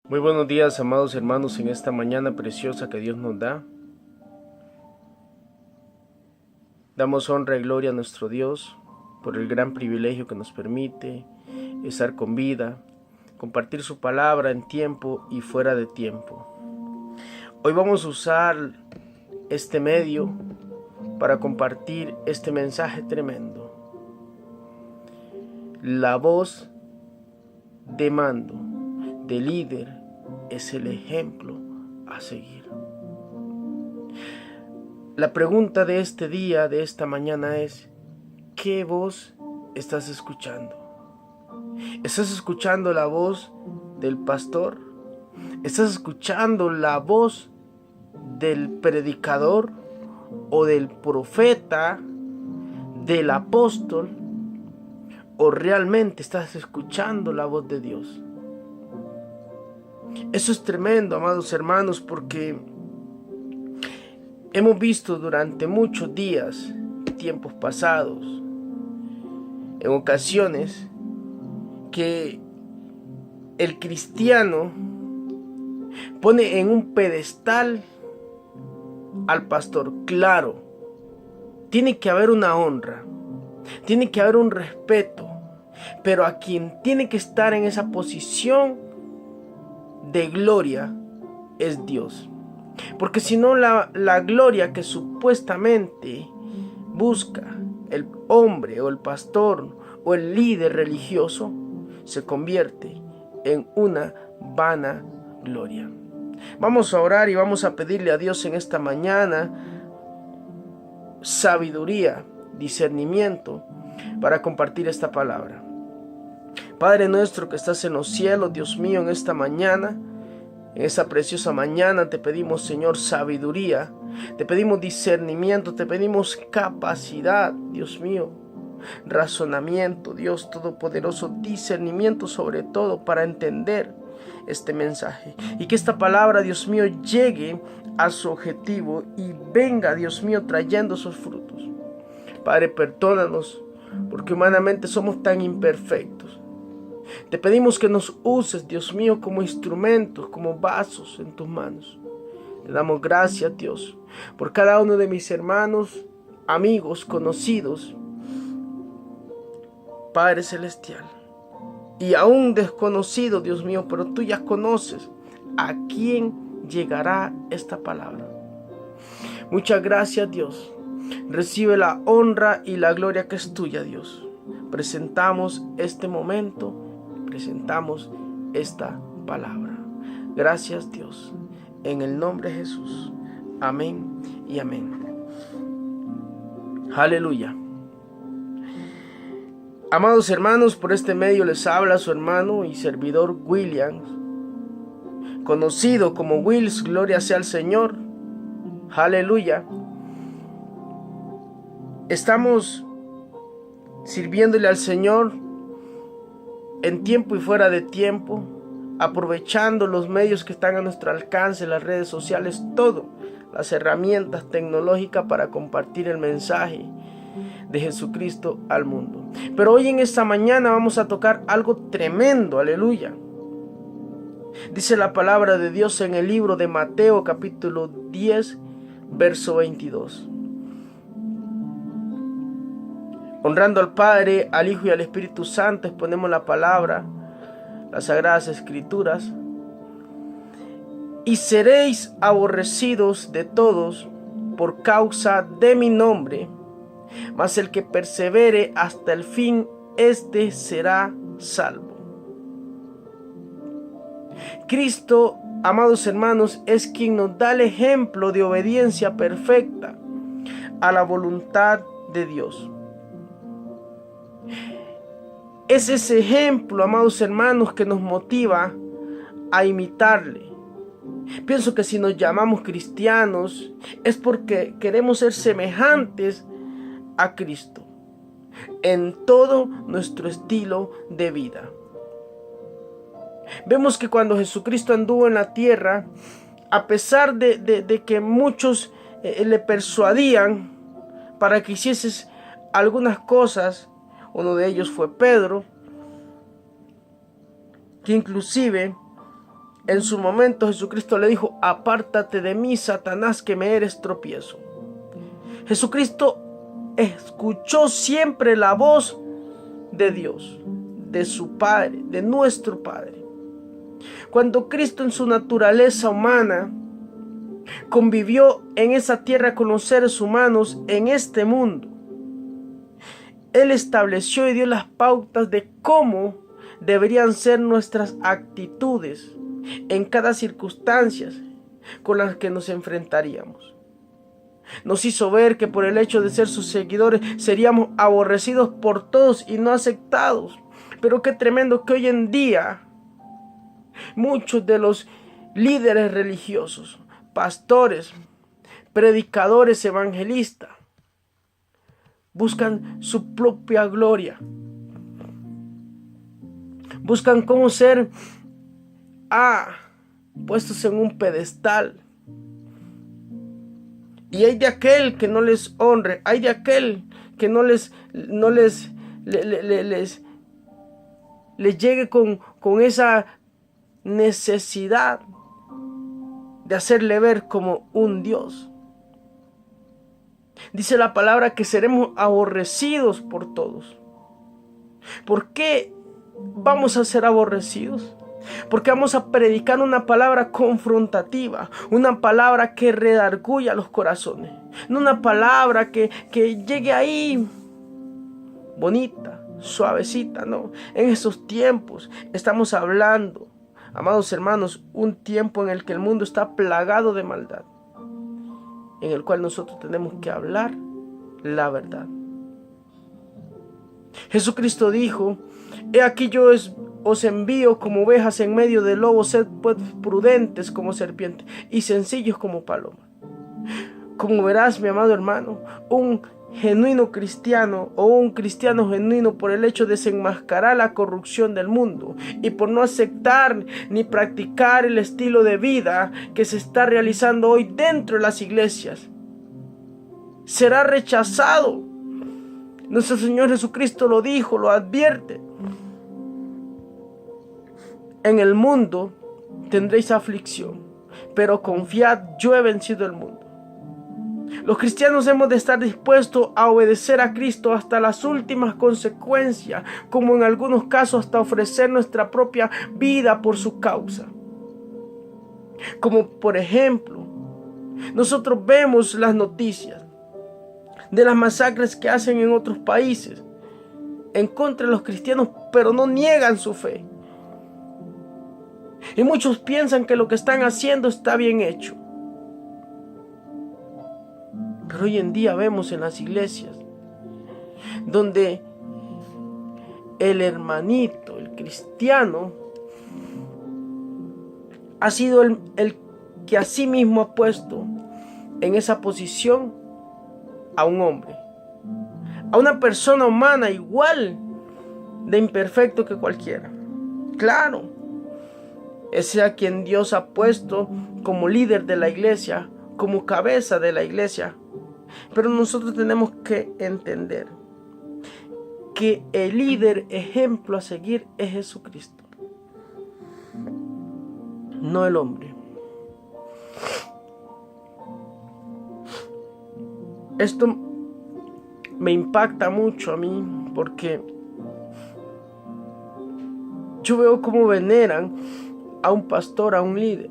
Muy buenos días, amados hermanos, en esta mañana preciosa que Dios nos da. Damos honra y gloria a nuestro Dios por el gran privilegio que nos permite estar con vida, compartir su palabra en tiempo y fuera de tiempo. Hoy vamos a usar este medio para compartir este mensaje tremendo. La voz de mando, de líder, es el ejemplo a seguir. La pregunta de este día, de esta mañana es: ¿qué voz estás escuchando? ¿Estás escuchando la voz del pastor? ¿Estás escuchando la voz del predicador o del profeta, del apóstol? ¿O realmente estás escuchando la voz de Dios? Eso es tremendo, amados hermanos, porque hemos visto durante muchos días, tiempos pasados, en ocasiones, que el cristiano pone en un pedestal al pastor. Claro, tiene que haber una honra, tiene que haber un respeto, pero a quien tiene que estar en esa posición de gloria es Dios. Porque si no, la gloria que supuestamente busca el hombre o el pastor o el líder religioso se convierte en una vana gloria. Vamos a orar y vamos a pedirle a Dios en esta mañana sabiduría, discernimiento para compartir esta palabra. Padre nuestro que estás en los cielos, Dios mío, en esta mañana, en esta preciosa mañana te pedimos, Señor, sabiduría, te pedimos discernimiento, te pedimos capacidad, Dios mío, razonamiento, Dios Todopoderoso, discernimiento sobre todo para entender este mensaje y que esta palabra, Dios mío, llegue a su objetivo y venga, Dios mío, trayendo sus frutos. Padre, perdónanos porque humanamente somos tan imperfectos. Te pedimos que nos uses, Dios mío, como instrumentos, como vasos en tus manos. Te damos gracias, Dios, por cada uno de mis hermanos, amigos, conocidos, Padre Celestial, y aún desconocido, Dios mío, pero tú ya conoces a quién llegará esta palabra. Muchas gracias, Dios. Recibe la honra y la gloria que es tuya, Dios. Presentamos este momento, presentamos esta palabra. Gracias, Dios. En el nombre de Jesús. Amén y amén. Aleluya. Amados hermanos, por este medio les habla su hermano y servidor Williams, conocido como Wills, gloria sea al Señor. Aleluya. Estamos sirviéndole al Señor en tiempo y fuera de tiempo, aprovechando los medios que están a nuestro alcance, las redes sociales, todo, las herramientas tecnológicas para compartir el mensaje de Jesucristo al mundo. Pero hoy en esta mañana vamos a tocar algo tremendo, aleluya. Dice la palabra de Dios en el libro de Mateo capítulo 10, verso 22. Honrando al Padre, al Hijo y al Espíritu Santo, exponemos la palabra, las sagradas escrituras. Y seréis aborrecidos de todos por causa de mi nombre, mas el que persevere hasta el fin, éste será salvo. Cristo, amados hermanos, es quien nos da el ejemplo de obediencia perfecta a la voluntad de Dios. Es ese ejemplo, amados hermanos, que nos motiva a imitarle. Pienso que si nos llamamos cristianos es porque queremos ser semejantes a Cristo en todo nuestro estilo de vida. Vemos que cuando Jesucristo anduvo en la tierra, a pesar de que muchos le persuadían para que hiciese algunas cosas, uno de ellos fue Pedro, que inclusive En su momento Jesucristo le dijo: apártate de mí, Satanás, que me eres tropiezo. Jesucristo escuchó siempre la voz de Dios, de su Padre, de nuestro Padre. Cuando Cristo en su naturaleza humana convivió en esa tierra con los seres humanos en este mundo, Él estableció y dio las pautas de cómo deberían ser nuestras actitudes en cada circunstancia con las que nos enfrentaríamos. Nos hizo ver que por el hecho de ser sus seguidores seríamos aborrecidos por todos y no aceptados. Pero qué tremendo que hoy en día muchos de los líderes religiosos, pastores, predicadores, evangelistas, buscan su propia gloria. Buscan cómo ser puestos en un pedestal. Y hay de aquel que no les honre, hay de aquel que no les llegue con esa necesidad de hacerle ver como un Dios. Dice la palabra que seremos aborrecidos por todos. ¿Por qué vamos a ser aborrecidos? Porque vamos a predicar una palabra confrontativa, una palabra que redarguya los corazones, no una palabra que llegue ahí bonita, suavecita, no. En esos tiempos estamos hablando, amados hermanos, un tiempo en el que el mundo está plagado de maldad, en el cual nosotros tenemos que hablar la verdad. Jesucristo dijo: he aquí yo os envío como ovejas en medio de lobos, sed pues prudentes como serpientes y sencillos como palomas. Como verás, mi amado hermano, un genuino cristiano o un cristiano genuino, por el hecho de desenmascarar la corrupción del mundo y por no aceptar ni practicar el estilo de vida que se está realizando hoy dentro de las iglesias, será rechazado. Nuestro Señor Jesucristo lo dijo, lo advierte: en el mundo tendréis aflicción, pero confiad, yo he vencido el mundo. Los cristianos hemos de estar dispuestos a obedecer a Cristo hasta las últimas consecuencias, como en algunos casos hasta ofrecer nuestra propia vida por su causa. Como por ejemplo, nosotros vemos las noticias de las masacres que hacen en otros países en contra de los cristianos, pero no niegan su fe. Y muchos piensan que lo que están haciendo está bien hecho. Pero hoy en día vemos en las iglesias donde el hermanito, el cristiano, ha sido el que a sí mismo ha puesto en esa posición a un hombre, a una persona humana igual de imperfecto que cualquiera. Claro, ese a quien Dios ha puesto como líder de la iglesia, como cabeza de la iglesia. Pero nosotros tenemos que entender que el líder ejemplo a seguir es Jesucristo, no el hombre. Esto me impacta mucho a mí porque yo veo cómo veneran a un pastor, a un líder,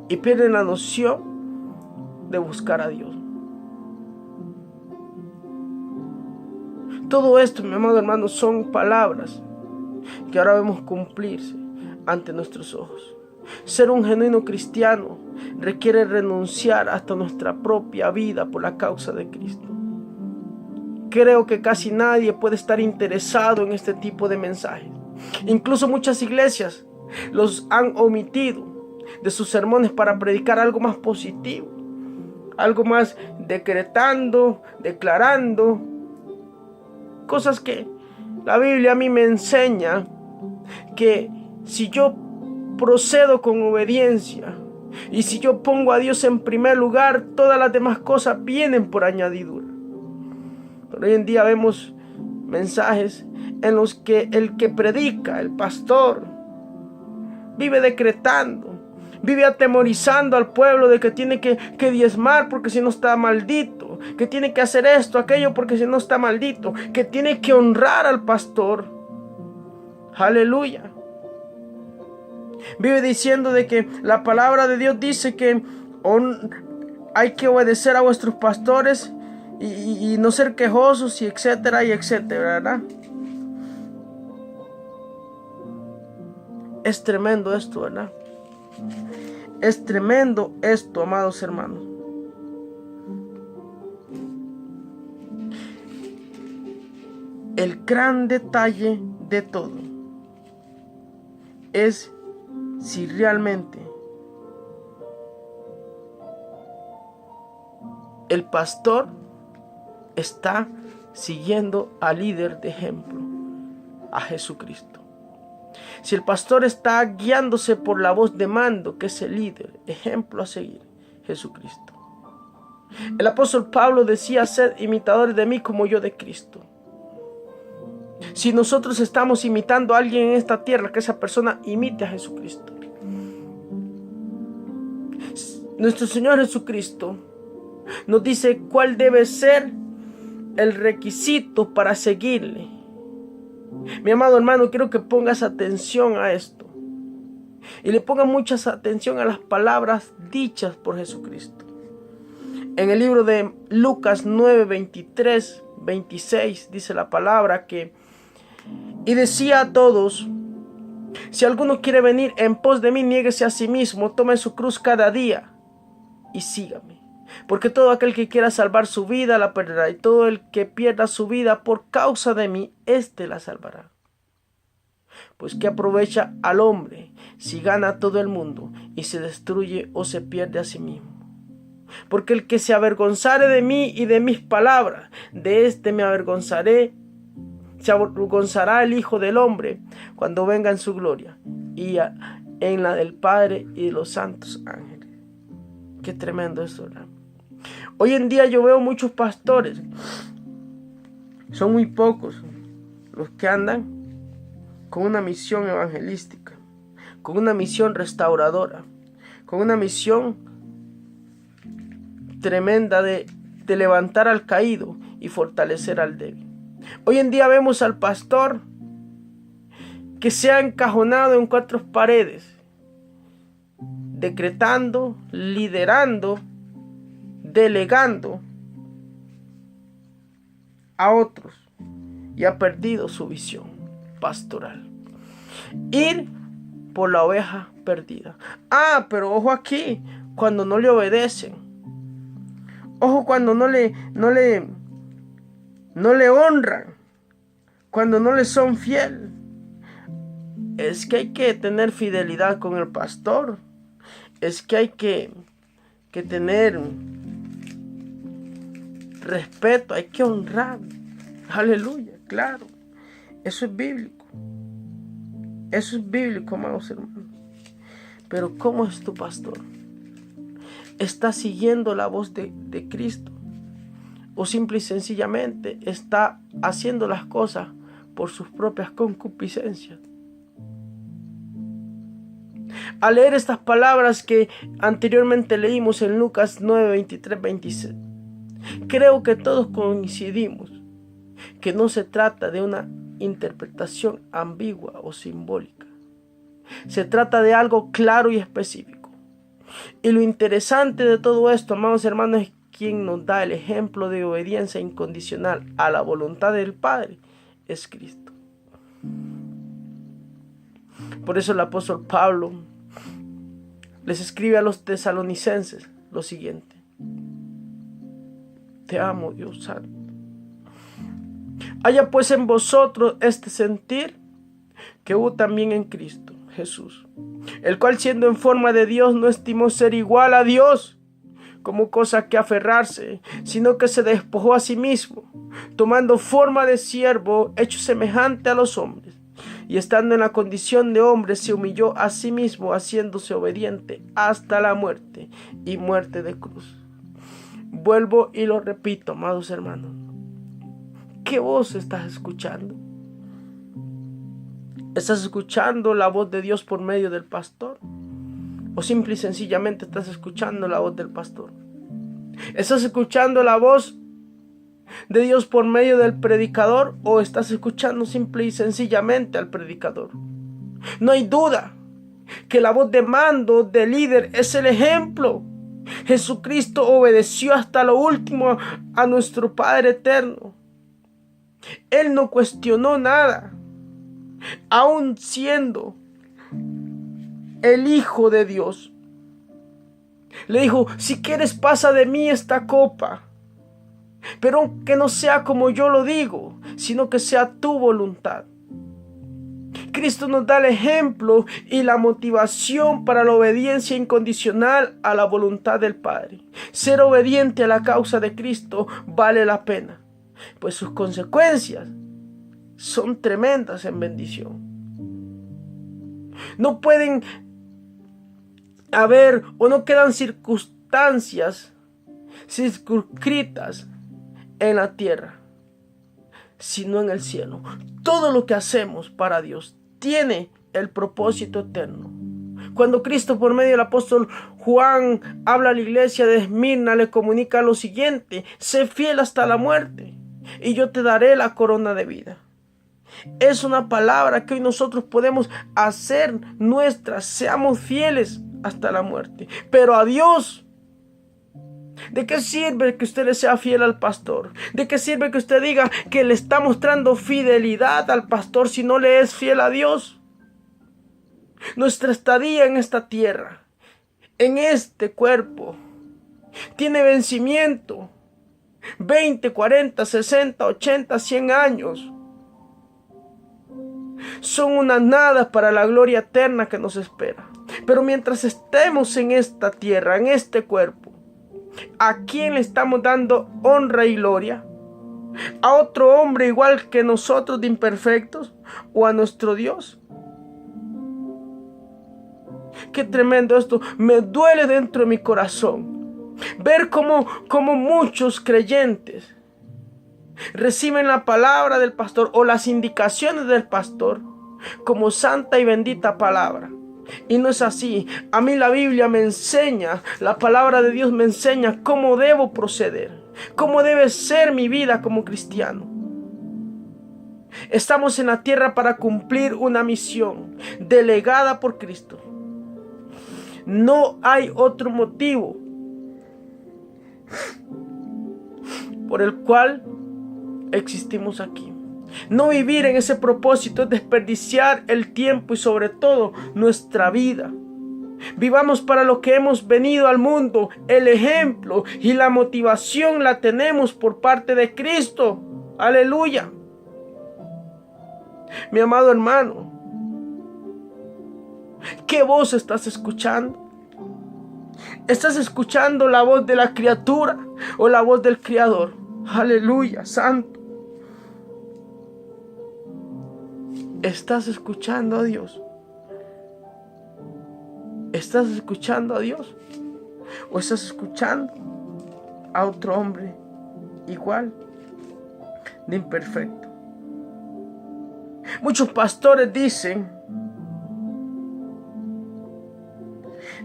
y pierden la noción de buscar a Dios. Todo esto, mi amado hermano, son palabras que ahora vemos cumplirse ante nuestros ojos. Ser un genuino cristiano requiere renunciar hasta nuestra propia vida por la causa de Cristo. Creo que casi nadie puede estar interesado en este tipo de mensajes. Incluso muchas iglesias los han omitido de sus sermones para predicar algo más positivo, algo más decretando, declarando cosas que la Biblia a mí me enseña que si yo procedo con obediencia y si yo pongo a Dios en primer lugar, todas las demás cosas vienen por añadidura. Pero hoy en día vemos mensajes en los que el que predica, el pastor, vive decretando, vive atemorizando al pueblo de que tiene que diezmar porque si no está maldito, que tiene que hacer esto, aquello porque si no está maldito, que tiene que honrar al pastor. Aleluya. Vive diciendo de que la palabra de Dios dice que hay que obedecer a vuestros pastores y no ser quejosos y etcétera, ¿verdad? Es tremendo esto, ¿verdad? Es tremendo esto, amados hermanos. El gran detalle de todo es si realmente el pastor está siguiendo al líder de ejemplo, a Jesucristo. Si el pastor está guiándose por la voz de mando, que es el líder, ejemplo a seguir, Jesucristo. El apóstol Pablo decía: sed imitadores de mí como yo de Cristo. Si nosotros estamos imitando a alguien en esta tierra, que esa persona imite a Jesucristo. Nuestro Señor Jesucristo nos dice cuál debe ser el requisito para seguirle. Mi amado hermano, quiero que pongas atención a esto y le pongas mucha atención a las palabras dichas por Jesucristo. En el libro de Lucas 9, 23, 26 dice la palabra que: y decía a todos: si alguno quiere venir en pos de mí, niéguese a sí mismo, tome su cruz cada día y sígame. Porque todo aquel que quiera salvar su vida la perderá, y todo el que pierda su vida por causa de mí, éste la salvará. Pues ¿qué aprovecha al hombre si gana todo el mundo y se destruye o se pierde a sí mismo? Porque el que se avergonzare de mí y de mis palabras, de este me avergonzaré. Se avergonzará el Hijo del Hombre cuando venga en su gloria y en la del Padre y de los santos ángeles. Qué tremendo eso, ¿verdad? Hoy en día yo veo muchos pastores, son muy pocos los que andan con una misión evangelística, con una misión restauradora, con una misión tremenda de levantar al caído y fortalecer al débil. Hoy en día vemos al pastor que se ha encajonado en 4 paredes, decretando, liderando, delegando a otros, y ha perdido su visión pastoral. Ir por la oveja perdida. Pero ojo aquí, cuando no le obedecen. Ojo cuando no le honran, cuando no le son fiel. Es que hay que tener fidelidad con el pastor. Es que hay que tener respeto, hay que honrar. Aleluya, claro. Eso es bíblico. Eso es bíblico, amados hermanos. Pero ¿cómo es tu pastor? ¿Está siguiendo la voz de Cristo? ¿O simple y sencillamente está haciendo las cosas por sus propias concupiscencias? Al leer estas palabras que anteriormente leímos en Lucas 9, 23, 26, creo que todos coincidimos que no se trata de una interpretación ambigua o simbólica. Se trata de algo claro y específico. Y lo interesante de todo esto, amados hermanos, es quien nos da el ejemplo de obediencia incondicional a la voluntad del Padre, es Cristo. Por eso el apóstol Pablo les escribe a los tesalonicenses lo siguiente: te amo, Dios santo. Haya pues en vosotros este sentir que hubo también en Cristo Jesús, el cual siendo en forma de Dios no estimó ser igual a Dios como cosa que aferrarse, sino que se despojó a sí mismo, tomando forma de siervo, hecho semejante a los hombres, y estando en la condición de hombre se humilló a sí mismo, haciéndose obediente hasta la muerte y muerte de cruz. Vuelvo y lo repito, amados hermanos. ¿Qué voz estás escuchando? ¿Estás escuchando la voz de Dios por medio del pastor? ¿O simple y sencillamente estás escuchando la voz del pastor? ¿Estás escuchando la voz de Dios por medio del predicador? ¿O estás escuchando simple y sencillamente al predicador? No hay duda que la voz de mando del líder es el ejemplo. Jesucristo obedeció hasta lo último a nuestro Padre eterno. Él no cuestionó nada, aun siendo el Hijo de Dios. Le dijo: si quieres, pasa de mí esta copa, pero que no sea como yo lo digo, sino que sea tu voluntad. Cristo nos da el ejemplo y la motivación para la obediencia incondicional a la voluntad del Padre. Ser obediente a la causa de Cristo vale la pena, pues sus consecuencias son tremendas en bendición. No pueden haber o no quedan circunstancias circunscritas en la tierra, sino en el cielo. Todo lo que hacemos para Dios tiene el propósito eterno. Cuando Cristo, por medio del apóstol Juan, habla a la iglesia de Esmirna, le comunica lo siguiente: sé fiel hasta la muerte y yo te daré la corona de vida. Es una palabra que hoy nosotros podemos hacer nuestra. Seamos fieles hasta la muerte. Pero a Dios, ¿de qué sirve que usted le sea fiel al pastor? ¿De qué sirve que usted diga que le está mostrando fidelidad al pastor si no le es fiel a Dios? Nuestra estadía en esta tierra, en este cuerpo, tiene vencimiento. 20, 40, 60, 80, 100 años. Son una nada para la gloria eterna que nos espera. Pero mientras estemos en esta tierra, en este cuerpo, ¿a quién le estamos dando honra y gloria? ¿A otro hombre igual que nosotros de imperfectos? ¿O a nuestro Dios? Qué tremendo esto. Me duele dentro de mi corazón ver cómo muchos creyentes reciben la palabra del pastor o las indicaciones del pastor como santa y bendita palabra. Y no es así. A mí la Biblia me enseña, la palabra de Dios me enseña cómo debo proceder, cómo debe ser mi vida como cristiano. Estamos en la tierra para cumplir una misión delegada por Cristo. No hay otro motivo por el cual existimos aquí. No vivir en ese propósito es desperdiciar el tiempo y sobre todo nuestra vida. Vivamos para lo que hemos venido al mundo. El ejemplo y la motivación la tenemos por parte de Cristo. Aleluya. Mi amado hermano, ¿qué voz estás escuchando? ¿Estás escuchando la voz de la criatura o la voz del Creador? Aleluya, santo. ¿Estás escuchando a Dios? ¿Estás escuchando a Dios? ¿O estás escuchando a otro hombre igual de imperfecto? Muchos pastores dicen,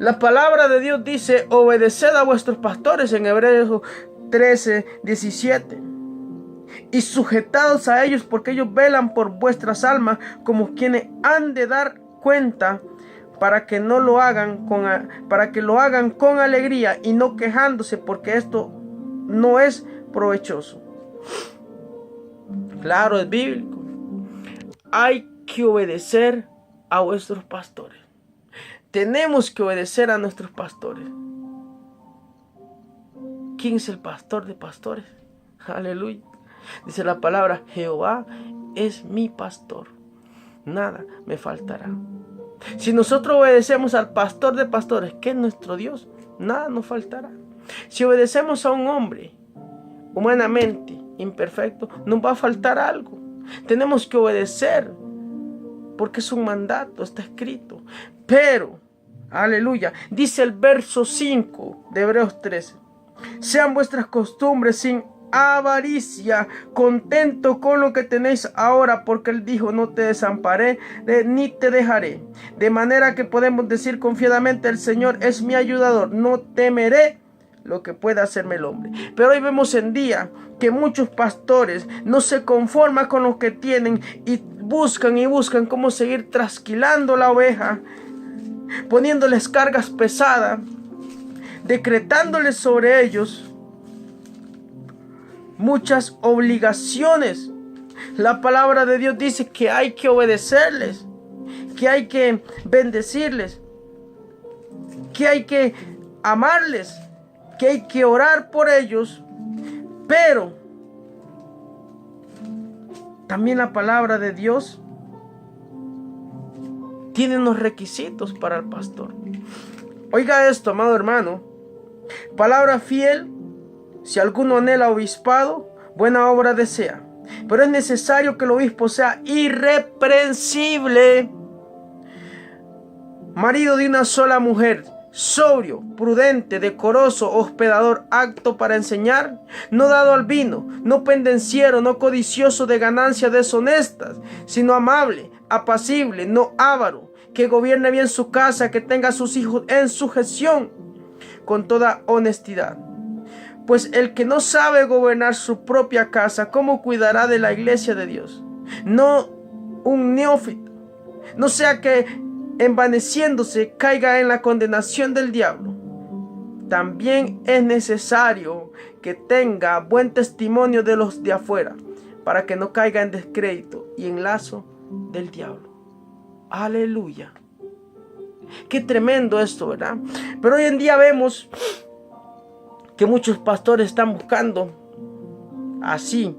la palabra de Dios dice: obedeced a vuestros pastores, en Hebreos 13, 17. Y sujetados a ellos, porque ellos velan por vuestras almas, como quienes han de dar cuenta, para que lo hagan con alegría y no quejándose, porque esto no es provechoso. Claro, es bíblico. Hay que obedecer a vuestros pastores. Tenemos que obedecer a nuestros pastores. ¿Quién es el pastor de pastores? Aleluya. Dice la palabra: Jehová es mi pastor, nada me faltará. Si nosotros obedecemos al pastor de pastores, que es nuestro Dios, nada nos faltará. Si obedecemos a un hombre humanamente imperfecto, nos va a faltar algo. Tenemos que obedecer porque es un mandato, está escrito. Pero, aleluya, dice el verso 5 de Hebreos 13: sean vuestras costumbres sin avaricia, contento con lo que tenéis ahora, porque Él dijo: no te desamparé ni te dejaré. De manera que podemos decir confiadamente: el Señor es mi ayudador, no temeré lo que pueda hacerme el hombre. Pero hoy vemos en día que muchos pastores no se conforman con lo que tienen y buscan cómo seguir trasquilando la oveja, poniéndoles cargas pesadas, decretándoles sobre ellos muchas obligaciones. La palabra de Dios dice que hay que obedecerles, que hay que bendecirles, que hay que amarles, que hay que orar por ellos. Pero también la palabra de Dios tiene unos requisitos para el pastor. Oiga esto, amado hermano: palabra fiel, si alguno anhela obispado, buena obra desea. Pero es necesario que el obispo sea irreprensible, marido de una sola mujer, sobrio, prudente, decoroso, hospedador, apto para enseñar, no dado al vino, no pendenciero, no codicioso de ganancias deshonestas, sino amable, apacible, no avaro, que gobierne bien su casa, que tenga a sus hijos en sujeción con toda honestidad. Pues el que no sabe gobernar su propia casa, ¿cómo cuidará de la iglesia de Dios? No un neófito, no sea que envaneciéndose caiga en la condenación del diablo. También es necesario que tenga buen testimonio de los de afuera, para que no caiga en descrédito y en lazo del diablo. Aleluya. Qué tremendo esto, ¿verdad? Pero hoy en día vemos que muchos pastores están buscando así,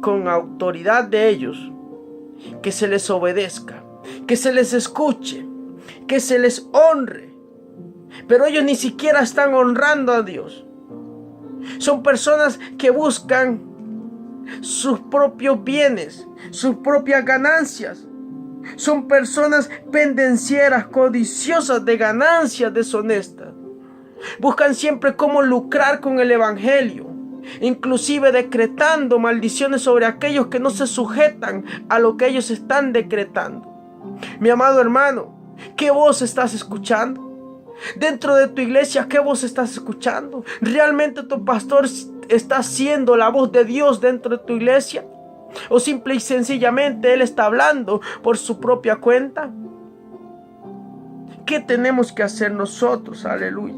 con autoridad de ellos, que se les obedezca, que se les escuche, que se les honre. Pero ellos ni siquiera están honrando a Dios. Son personas que buscan sus propios bienes, sus propias ganancias. Son personas pendencieras, codiciosas de ganancias deshonestas. Buscan siempre cómo lucrar con el evangelio, inclusive decretando maldiciones sobre aquellos que no se sujetan a lo que ellos están decretando. Mi amado hermano, ¿qué voz estás escuchando? Dentro de tu iglesia, ¿qué voz estás escuchando? ¿Realmente tu pastor está siendo la voz de Dios dentro de tu iglesia? ¿O simple y sencillamente él está hablando por su propia cuenta? ¿Qué tenemos que hacer nosotros? Aleluya.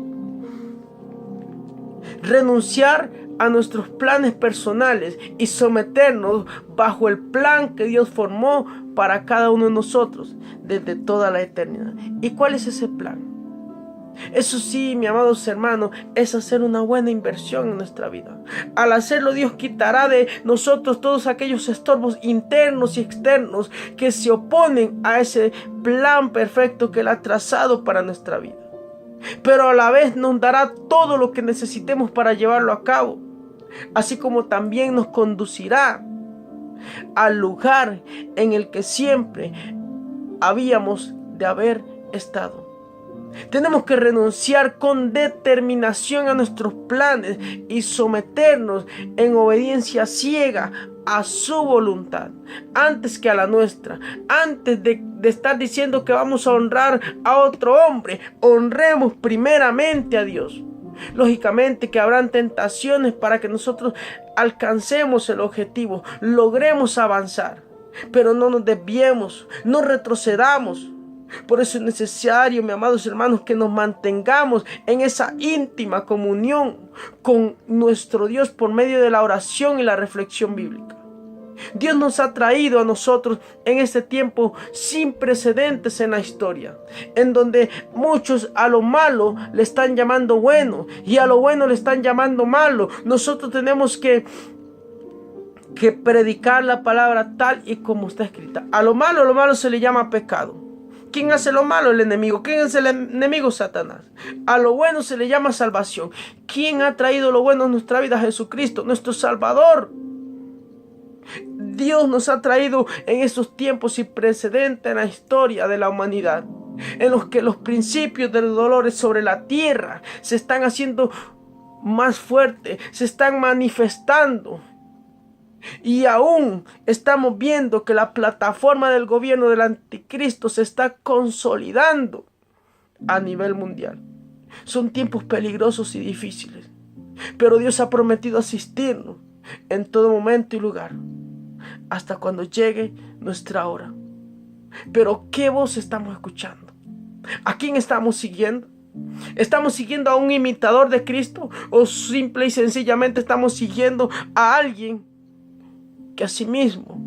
Renunciar a nuestros planes personales y someternos bajo el plan que Dios formó para cada uno de nosotros desde toda la eternidad. ¿Y cuál es ese plan? Eso sí, mis amados hermanos, es hacer una buena inversión en nuestra vida. Al hacerlo, Dios quitará de nosotros todos aquellos estorbos internos y externos que se oponen a ese plan perfecto que Él ha trazado para nuestra vida. Pero a la vez nos dará todo lo que necesitemos para llevarlo a cabo, así como también nos conducirá al lugar en el que siempre habíamos de haber estado. Tenemos que renunciar con determinación a nuestros planes y someternos en obediencia ciega a su voluntad, antes que a la nuestra. Antes de estar diciendo que vamos a honrar a otro hombre, honremos primeramente a Dios. Lógicamente que habrán tentaciones para que nosotros alcancemos el objetivo, logremos avanzar, pero no nos desviemos, no retrocedamos. Por eso es necesario, mis amados hermanos, que nos mantengamos en esa íntima comunión con nuestro Dios por medio de la oración y la reflexión bíblica. Dios nos ha traído a nosotros en este tiempo sin precedentes en la historia, en donde muchos a lo malo le están llamando bueno y a lo bueno le están llamando malo. Nosotros tenemos que predicar la palabra tal y como está escrita. A lo malo se le llama pecado. ¿Quién hace lo malo? El enemigo. ¿Quién es el enemigo? Satanás. A lo bueno se le llama salvación. ¿Quién ha traído lo bueno en nuestra vida? Jesucristo, nuestro Salvador. Dios nos ha traído en estos tiempos sin precedente en la historia de la humanidad, en los que los principios de los dolores sobre la tierra se están haciendo más fuerte se están manifestando. Y aún estamos viendo que la plataforma del gobierno del anticristo se está consolidando a nivel mundial. Son tiempos peligrosos y difíciles, pero Dios ha prometido asistirnos en todo momento y lugar, hasta cuando llegue nuestra hora. Pero ¿qué voz estamos escuchando? ¿A quién estamos siguiendo? ¿Estamos siguiendo a un imitador de Cristo? ¿O simple y sencillamente estamos siguiendo a alguien que a sí mismo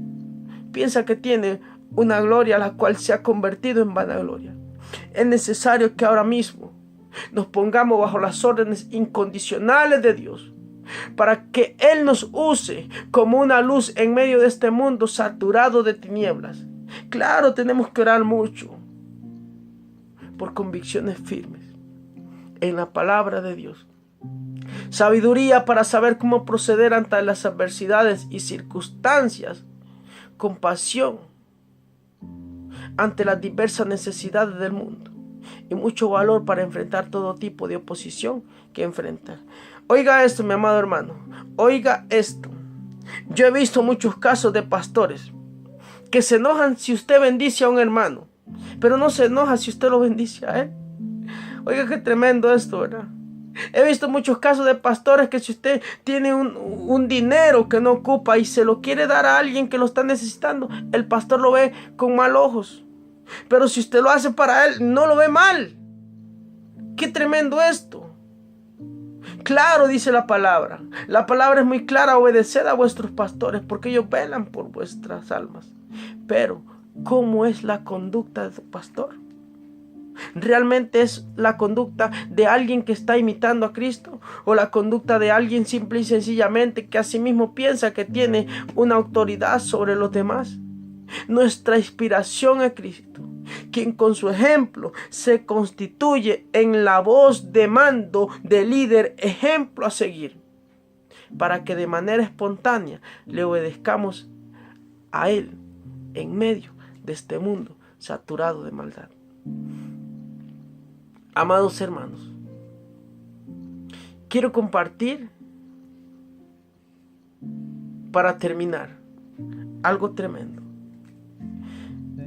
piensa que tiene una gloria la cual se ha convertido en vanagloria? Es necesario que ahora mismo nos pongamos bajo las órdenes incondicionales de Dios, para que Él nos use como una luz en medio de este mundo saturado de tinieblas. Claro, tenemos que orar mucho por convicciones firmes en la palabra de Dios. Sabiduría para saber cómo proceder ante las adversidades y circunstancias. Compasión ante las diversas necesidades del mundo. Y mucho valor para enfrentar todo tipo de oposición que enfrentar. Oiga esto, mi amado hermano. Oiga esto. Yo he visto muchos casos de pastores que se enojan si usted bendice a un hermano, pero no se enoja si usted lo bendice a él. Oiga, qué tremendo esto, ¿verdad? He visto muchos casos de pastores que si usted tiene un dinero que no ocupa y se lo quiere dar a alguien que lo está necesitando, el pastor lo ve con mal ojos. Pero si usted lo hace para él, no lo ve mal. Qué tremendo esto. Claro, dice la palabra. La palabra es muy clara: obedeced a vuestros pastores, porque ellos velan por vuestras almas. Pero, ¿cómo es la conducta de tu pastor? ¿Realmente es la conducta de alguien que está imitando a Cristo? ¿O la conducta de alguien simple y sencillamente que a sí mismo piensa que tiene una autoridad sobre los demás? Nuestra inspiración es Cristo, quien con su ejemplo se constituye en la voz de mando de líder, ejemplo a seguir, para que de manera espontánea le obedezcamos a Él en medio de este mundo saturado de maldad. Amados hermanos, quiero compartir para terminar algo tremendo.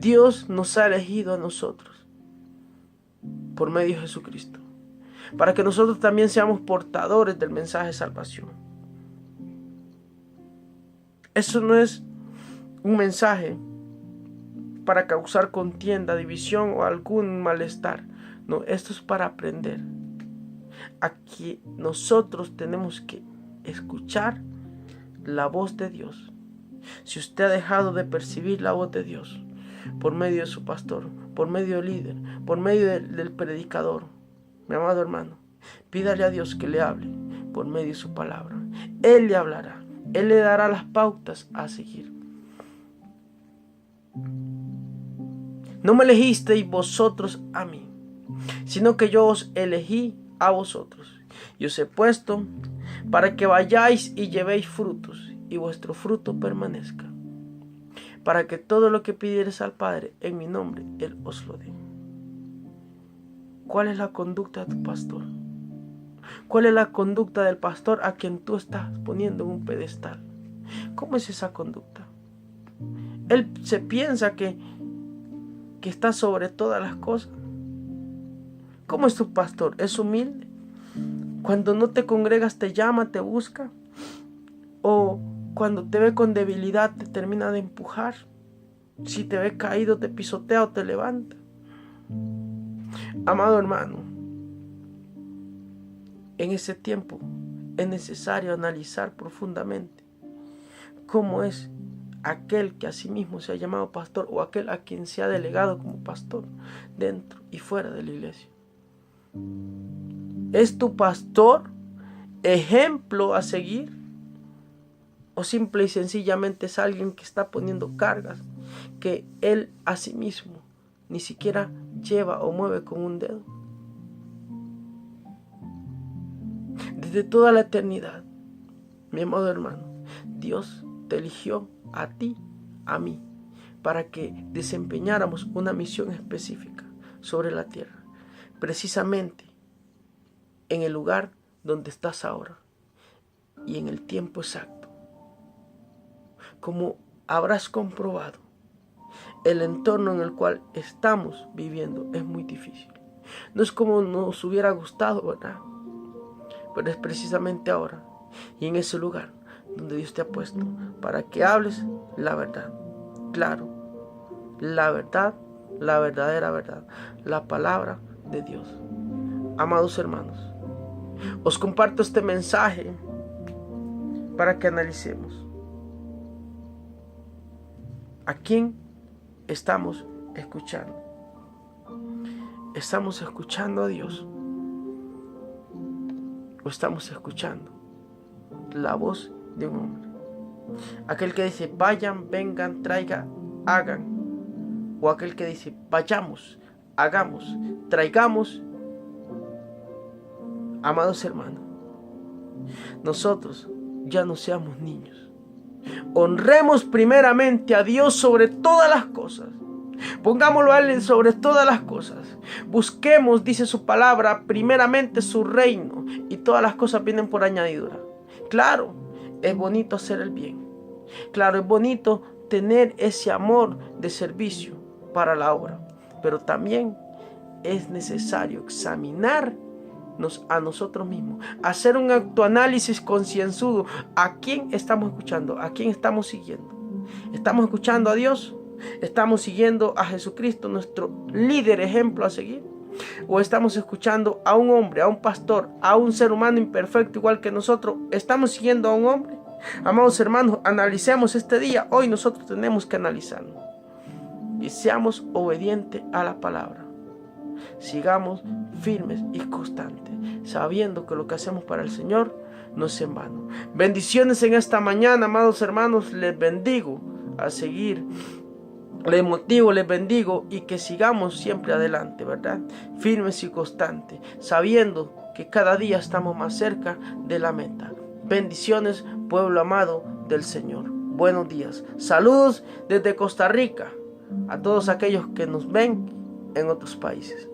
Dios nos ha elegido a nosotros por medio de Jesucristo, para que nosotros también seamos portadores del mensaje de salvación. Eso no es un mensaje para causar contienda, división o algún malestar. No, esto es para aprender. Aquí nosotros tenemos que escuchar la voz de Dios. Si usted ha dejado de percibir la voz de Dios por medio de su pastor, por medio del líder, por medio del predicador, mi amado hermano, pídale a Dios que le hable por medio de su palabra. Él le hablará, Él le dará las pautas a seguir. No me elegisteis vosotros a mí, sino que yo os elegí a vosotros, y os he puesto para que vayáis y llevéis frutos, y vuestro fruto permanezca, para que todo lo que pidiereis al Padre en mi nombre, Él os lo dé. ¿Cuál es la conducta de tu pastor? ¿Cuál es la conducta del pastor a quien tú estás poniendo en un pedestal? ¿Cómo es esa conducta? Él se piensa que está sobre todas las cosas. ¿Cómo es tu pastor? ¿Es humilde? Cuando no te congregas te llama, te busca. O cuando te ve con debilidad te termina de empujar. Si te ve caído te pisotea o te levanta. Amado hermano, en ese tiempo es necesario analizar profundamente cómo es aquel que a sí mismo se ha llamado pastor, o aquel a quien se ha delegado como pastor dentro y fuera de la iglesia. ¿Es tu pastor ejemplo a seguir? ¿O simple y sencillamente es alguien que está poniendo cargas que él a sí mismo ni siquiera lleva o mueve con un dedo? Desde toda la eternidad, mi amado hermano, Dios te eligió a ti, a mí, para que desempeñáramos una misión específica sobre la tierra, precisamente en el lugar donde estás ahora y en el tiempo exacto. Como habrás comprobado, el entorno en el cual estamos viviendo es muy difícil. No es como nos hubiera gustado, ¿verdad? Pero es precisamente ahora y en ese lugar donde Dios te ha puesto para que hables la verdad. Claro, la verdad, la verdadera verdad, la palabra de Dios. Amados hermanos, os comparto este mensaje para que analicemos. ¿A quién estamos escuchando? ¿Estamos escuchando a Dios? ¿O estamos escuchando la voz de un hombre? Aquel que dice, vayan, vengan, traigan, hagan. O aquel que dice, vayamos, hagamos, traigamos. Amados hermanos, nosotros ya no seamos niños. Honremos primeramente a Dios sobre todas las cosas. Pongámoslo a Él sobre todas las cosas. Busquemos, dice su palabra, primeramente su reino, y todas las cosas vienen por añadidura. Claro, es bonito hacer el bien. Claro, es bonito tener ese amor de servicio para la obra. Pero también es necesario examinarnos a nosotros mismos, hacer un autoanálisis concienzudo. ¿A quién estamos escuchando? ¿A quién estamos siguiendo? ¿Estamos escuchando a Dios? ¿Estamos siguiendo a Jesucristo, nuestro líder ejemplo a seguir? ¿O estamos escuchando a un hombre, a un pastor, a un ser humano imperfecto igual que nosotros? ¿Estamos siguiendo a un hombre? Amados hermanos, analicemos este día. Hoy nosotros tenemos que analizarnos y seamos obedientes a la palabra. Sigamos firmes y constantes, sabiendo que lo que hacemos para el Señor no es en vano. Bendiciones en esta mañana, amados hermanos. Les bendigo a seguir. Les motivo, les bendigo y que sigamos siempre adelante, ¿verdad? Firmes y constantes, sabiendo que cada día estamos más cerca de la meta. Bendiciones, pueblo amado del Señor. Buenos días. Saludos desde Costa Rica a todos aquellos que nos ven en otros países.